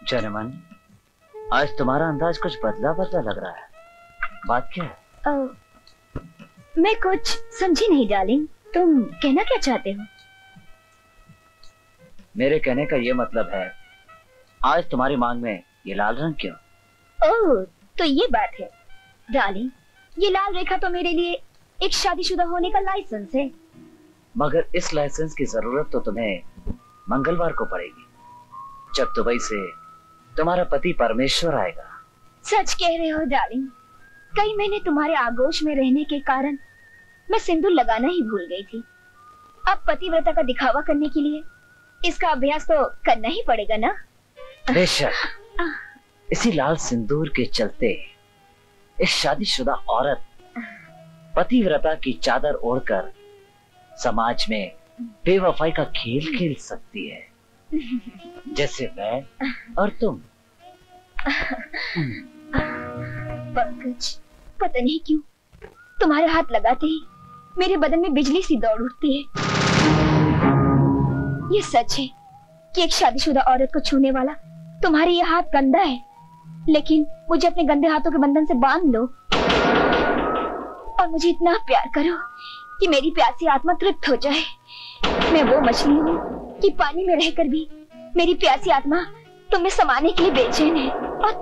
जनमन, आज तुम्हारा अंदाज कुछ बदला बदला लग रहा है। बात क्या है? मैं कुछ समझी नहीं डार्लिंग, तुम कहना क्या चाहते हो? मेरे कहने का ये मतलब है, आज तुम्हारी मांग में ये लाल रंग क्यों? ओह, तो ये बात है डार्लिंग। ये लाल रेखा तो मेरे लिए एक शादीशुदा होने का लाइसेंस है। मगर इस लाइसेंस की जरूरत तो तुम्हें मंगलवार को पड़ेगी, जब दुबई से तुम्हारा पति परमेश्वर आएगा। सच कह रहे हो डार्लिंग। कई महीने तुम्हारे आगोश में रहने के कारण मैं सिंदूर लगाना ही भूल गई थी। अब पतिव्रता का दिखावा करने के लिए इसका अभ्यास तो करना ही पड़ेगा ना? बेशक। इसी लाल सिंदूर के चलते इस शादीशुदा औरत पतिव्रता की चादर ओढ़कर समाज में बेवफाई का खेल खेल सकती है, जैसे मैं और तुम। पंकज, पता नहीं क्यों तुम्हारे हाथ लगाते ही मेरे बदन में बिजली सी दौड़ उठती है। ये सच है कि एक शादीशुदा औरत को छूने वाला तुम्हारे ये हाथ गंदा है, लेकिन मुझे अपने गंदे हाथों के बंधन से बांध लो और मुझे इतना प्यार करो कि मेरी प्यासी आत्मा तृप्त हो जाए। मैं वो मछली हूँ कि पानी में रहकर भी मेरी प्यासी आत्मा तुम्हें समाने के लिए बेचैन है और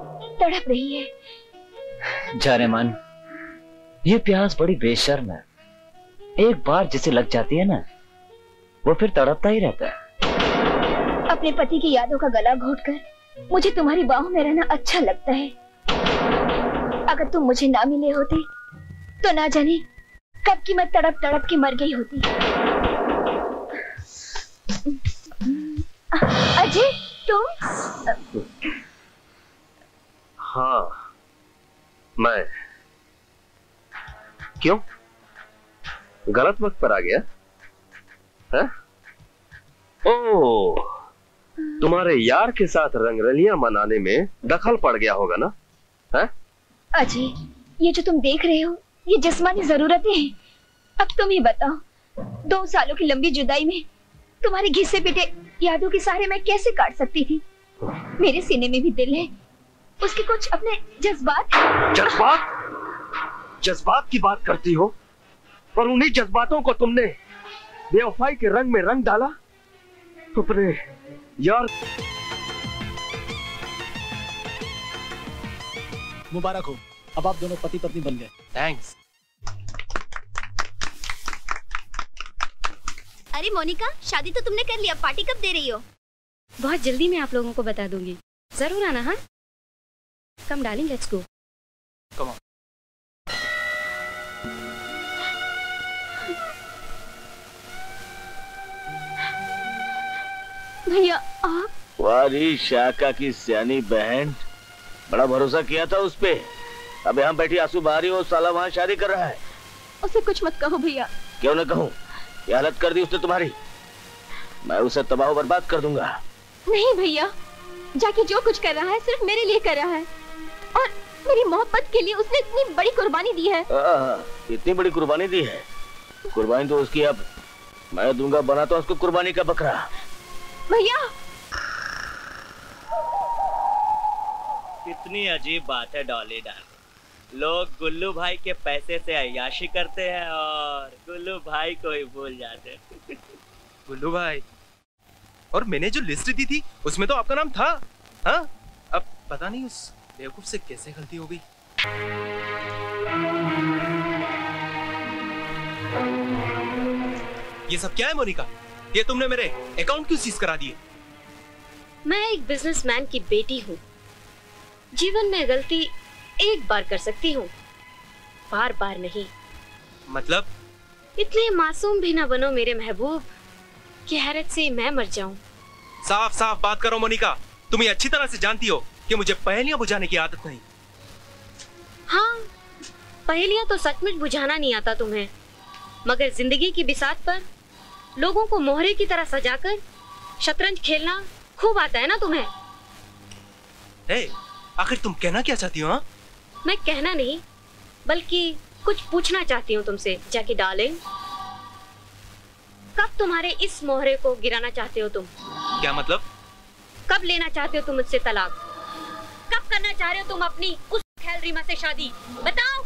तड़प रही है। जाने मन, ये प्यास बड़ी बेशर्म है। एक बार जिसे लग जाती है ना, वो फिर तड़पता ही रहता है। अपने पति की यादों का गला घोटकर मुझे तुम्हारी बाहों में रहना अच्छा लगता है। अगर तुम मुझे ना मिले होते तो ना जाने कब की मैं तड़प तड़प के मर गई होती। अजय, तुम? हाँ, मैं। क्यों? गलत वक्त पर आ गया है? ओह, तुम्हारे यार के साथ रंगरलियां मनाने में दखल पड़ गया होगा ना? है? अजय, ये जो तुम देख रहे हो ये जिस्मानी जरूरतें हैं। अब तुम ही बताओ, 2 सालों की लंबी जुदाई में तुम्हारे घिसे पिटे यादों के सहारे मैं कैसे काट सकती थी? मेरे सीने में भी दिल है, उसके कुछ अपने जज्बात हैं। जज्बात? जज्बात की बात करती हो, और उन्हीं जज्बातों को तुमने बेवफाई के रंग में रंग डाला। अपने यार, मुबारक हो, अब आप दोनों पति पत्नी बन गए। थैंक्स। अरे मोनिका, शादी तो तुमने कर लिया, पार्टी कब दे रही हो? बहुत जल्दी मैं आप लोगों को बता दूंगी, जरूर आना। हाँ, come darling, let's go. Come on. भैया आप? वारी शाका की सियानी बहन, बड़ा भरोसा किया था उस पे। अब यहाँ बैठी आंसू बहारी, वो साला वहाँ शादी कर रहा है। उसे कुछ मत कहो भैया। क्यों न कहूँ? ये हालत कर दी उसने तुम्हारी, मैं उसे तबाह बर्बाद कर दूंगा। नहीं भैया, जाके जो कुछ कर रहा है सिर्फ मेरे लिए कर रहा है, और मेरी मोहब्बत के लिए उसने इतनी बड़ी कुर्बानी दी है। इतनी बड़ी कुर्बानी दी है? कुर्बानी तो उसकी अब मैं दूंगा, बनाता हूँ उसको कुर्बानी का बकरा। भैया, कितनी अजीब बात है डॉली डार्लिंग, लोग गुल्लू भाई के पैसे से अय्याशी करते हैं और गुल्लू भाई को ही भूल जाते हैं। गुल्लू भाई, और मैंने जो लिस्ट दी थी उसमें तो आपका नाम था। हाँ, अब पता नहीं उस बेवकूफ से कैसे गलती हो गई। ये सब क्या है मोनिका? ये तुमने मेरे अकाउंट क्यों सीज करा दिए? मैं एक बिजनेसमैन की बेटी हूँ, जीवन में गलती एक बार कर सकती हूँ, बार बार नहीं। मतलब? इतने मासूम भी ना बनो मेरे महबूब कि हैरत से मैं मर जाऊं। साफ साफ बात करो मोनिका, तुम ये अच्छी तरह से जानती हो कि मुझे पहेलियां बुझाने की आदत नहीं। हाँ, पहेलियां तो सचमुच बुझाना नहीं आता तुम्हें, मगर जिंदगी की बिसात पर लोगों को मोहरे की तरह सजाकर शतरंज खेलना खूब आता है ना तुम्हें। आखिर तुम कहना क्या चाहती हो? हाँ, मैं कहना नहीं बल्कि कुछ पूछना चाहती हूँ तुमसे जैकी डार्लिंग। कब तुम्हारे इस मोहरे को गिराना चाहते हो तुम? क्या मतलब? कब लेना चाहते हो तुम मुझसे तलाक? कब करना चाह रहे हो तुम अपनी उस खेल रीमा से शादी? बताओ।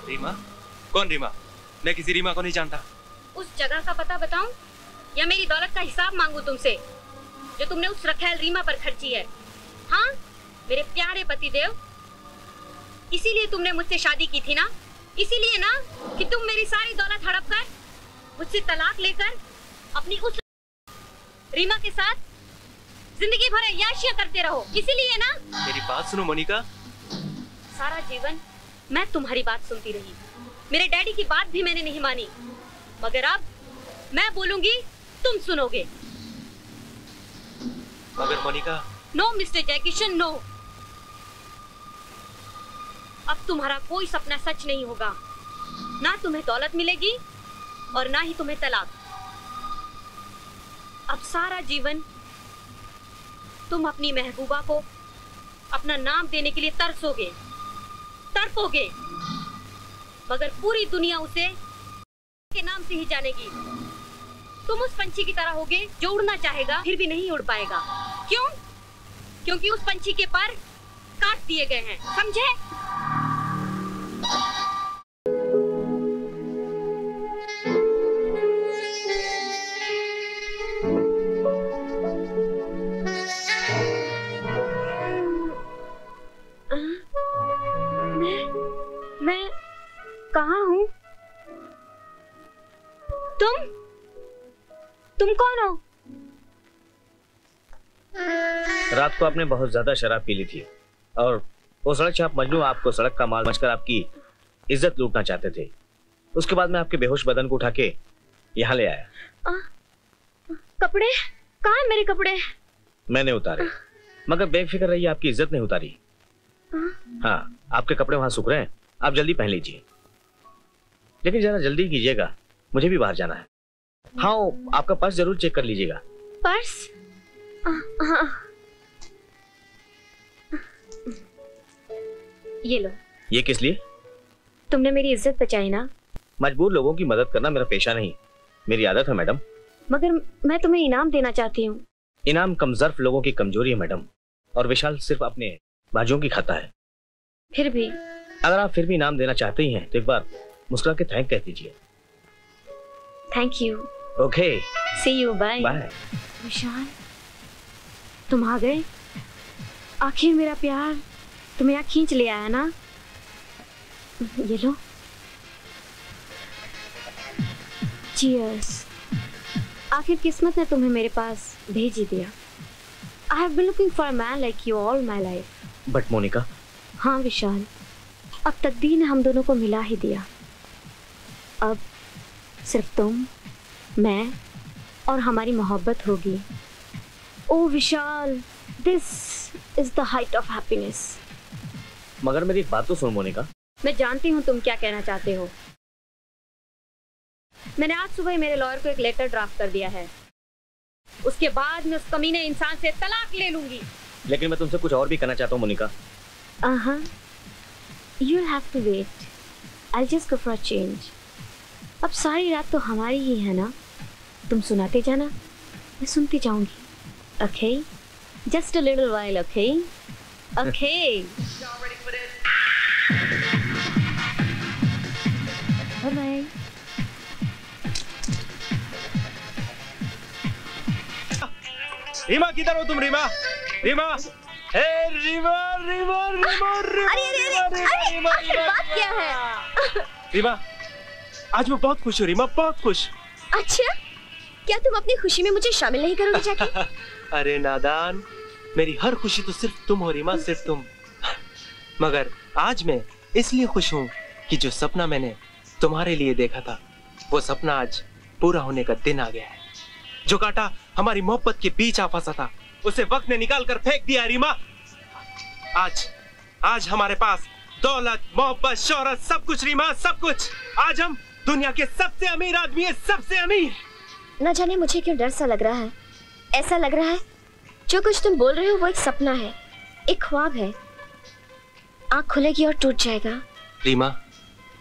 रीमा? कौन रीमा? मैं किसी रीमा को नहीं जानता। उस जगह का पता बताऊं या मेरी दौलत का हिसाब मांगू तुमसे जो तुमने उस रखेल रीमा पर खर्ची है? हाँ मेरे प्यारे पतिदेव, इसीलिए तुमने मुझसे शादी की थी ना? इसीलिए ना कि तुम मेरी सारी दौलत हड़प कर मुझसे तलाक लेकर अपनी उस रीमा के साथ जिंदगी भर याशियां करते रहो, इसीलिए ना? मेरी बात सुनो मोनिका। सारा जीवन मैं तुम्हारी बात सुनती रही, मेरे डैडी की बात भी मैंने नहीं मानी, मगर अब मैं बोलूंगी तुम सुनोगे। मगर Monica. No mister Jaikishan, no. अब तुम्हारा कोई सपना सच नहीं होगा, ना तुम्हें दौलत मिलेगी और ना ही तुम्हें तलाक। अब सारा जीवन तुम अपनी महबूबा को अपना नाम देने के लिए तरसोगे, तड़पोगे, मगर पूरी दुनिया उसे के नाम से ही जानेगी। तुम उस पंछी की तरह होगे जो उड़ना चाहेगा फिर भी नहीं उड़ पाएगा। क्यों? क्योंकि उस पंछी के पर काट दिए गए हैं, समझे? मैं कहाँ हूँ? तुम कौन हो? रात को आपने बहुत ज्यादा शराब पी ली थी और वो सड़क छाप मजनू आपको सड़क का माल समझकर आपकी इज्जत लूटना चाहते थे। उसके बाद मैं आपके बेहोश बदन को उठा के यहाँ ले आया। कपड़े कहाँ हैं? मेरे कपड़े मैंने उतारे, मगर बेफिक्र रहिए, आपकी इज्जत नहीं उतारी। हाँ, आपके कपड़े वहां सूख रहे हैं, आप जल्दी पहन लीजिए, लेकिन जरा जल्दी कीजिएगा, मुझे भी बाहर जाना है। हाँ, आपका पर्स जरूर चेक कर लीजिएगा। पर्स? ये लो। ये किस लिए? तुमने मेरी इज्जत बचाई ना। मजबूर लोगों की मदद करना मेरा पेशा नहीं, मेरी आदत है मैडम। मगर मैं तुम्हें इनाम देना चाहती हूँ। इनाम कमजोर लोगों की कमजोरी है मैडम, और विशाल सिर्फ अपने बाजुओं की खाता है। फिर भी अगर आप फिर भी इनाम देना चाहते ही हैं तो एक बार मुस्कुरा के थैंक कह दीजिए। Thank you. Okay, see you, bye bye. Vishal, तुम आ गए। आखिर मेरा प्यार तुम्हें यहाँ खींच ले आया ना। ये लो। चीयर्स। आखिर किस्मत ने तुम्हें मेरे पास भेज ही दिया। I have been looking for a man like you all my life. But Monica. हाँ विशाल, अब तकदीर ने हम दोनों को मिला ही दिया। अब सिर्फ तुम, मैं और हमारी मोहब्बत होगी। Oh Vishal, this is the height of happiness. मगर मेरी एक बात तो सुन मोनिका। मैं जानती हूँ तुम क्या कहना चाहते हो। मैंने आज सुबह मेरे लॉयर को एक लेटर ड्राफ्ट कर दिया है। उसके बाद मैं उस कमीने इंसान से तलाक ले लूंगी। लेकिन मैं तुमसे कुछ और भी कहना चाहता हूँ Monika. You'll have to wait. I'll just go for a change. अब सारी रात तो हमारी ही है ना। तुम सुनाते जाना, मैं सुनती जाऊंगी। Okay? Just a little while, okay? Okay. Bye-bye. Reema, किधर हो तुम? रीमा, रीमा, हे रीमा, रीमा, रीमा, रीमा, रीमा, बात क्या है? रीमा, आज मैं बहुत खुश हूँ रीमा, बहुत खुश। अच्छा, क्या तुम अपनी खुशी में मुझे शामिल नहीं करोगे जाके? अरे नादान, मेरी हर खुशी तो सिर्फ तुम हो रीमा, सिर्फ तुम। मगर आज मैं इसलिए खुश हूँ कि जो सपना मैंने तुम्हारे लिए देखा था, वो सपना आज पूरा होने का दिन आ गया है। जो कांटा हमारी मोहब्बत के बीच आ फंसा था, उसे वक्त ने निकाल कर फेंक दिया रीमा। आज हमारे पास दौलत, मोहब्बत, शोहरत, सब कुछ रीमा, सब कुछ। आज हम दुनिया के सबसे अमीर आदमी हैं, सबसे अमीर। न जाने मुझे क्यों डर सा लग रहा है। ऐसा लग रहा है जो कुछ तुम बोल रहे हो वो एक सपना है, एक ख्वाब है। आँख खुलेगी और टूट जाएगा। रीमा,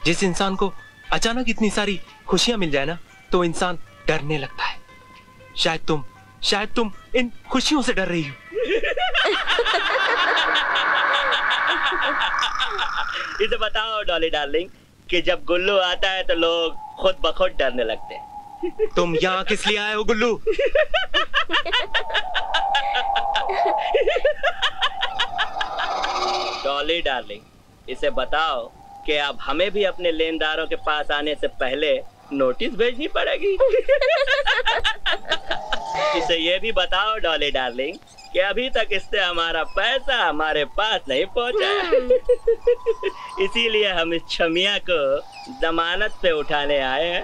जिस इंसान को अचानक इतनी सारी खुशियां मिल जाए ना, तो इंसान डरने लगता है। शायद तुम इन खुशियों से डर रही हूँ। इसे बताओ डॉली डार्लिंग कि जब गुल्लू आता है तो लोग खुद ब खुद डरने लगते हैं। तुम यहाँ किस लिए आए हो गुल्लू? डॉली डार्लिंग, इसे बताओ कि अब हमें भी अपने लेनदारों के पास आने से पहले नोटिस भेजनी पड़ेगी। इसे ये भी बताओ डॉली डार्लिंग कि अभी तक इससे हमारा पैसा हमारे पास नहीं पहुंचा। इसीलिए हम इस छमिया को जमानत पे उठाने आए हैं।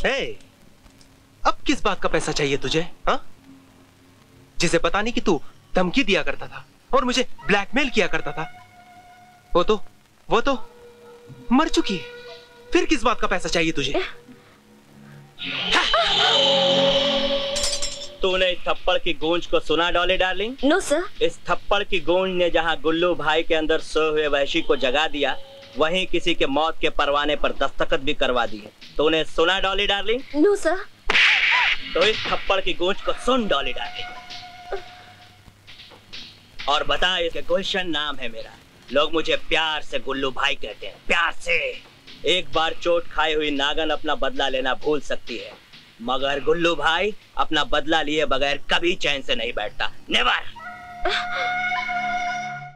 hey, अब किस बात का पैसा चाहिए तुझे? हाँ? जिसे पता नहीं कि तू धमकी दिया करता था और मुझे ब्लैकमेल किया करता था, वो तो मर चुकी है। फिर किस बात का पैसा चाहिए तुझे? तूने इस थप्पड़ की गूंज को सुना डॉली डार्लिंग? No sir. इस थप्पड़ की गूंज ने जहां गुल्लू भाई के अंदर सोए हुए वहशी को जगा दिया, वहीं किसी के मौत के परवाने पर दस्तखत भी करवा दिए। तूने सुना डॉली डार्लिंग? No sir. तो इस थप्पड़ की गूंज को सुन डॉली डार्लिंग, और बता, इसके गुलशन नाम है मेरा। लोग मुझे प्यार से गुल्लू भाई कहते हैं, प्यार से। एक बार चोट खाई हुई नागन अपना बदला लेना भूल सकती है, मगर गुल्लू भाई अपना बदला लिए बगैर कभी चैन से नहीं बैठता। नेवर।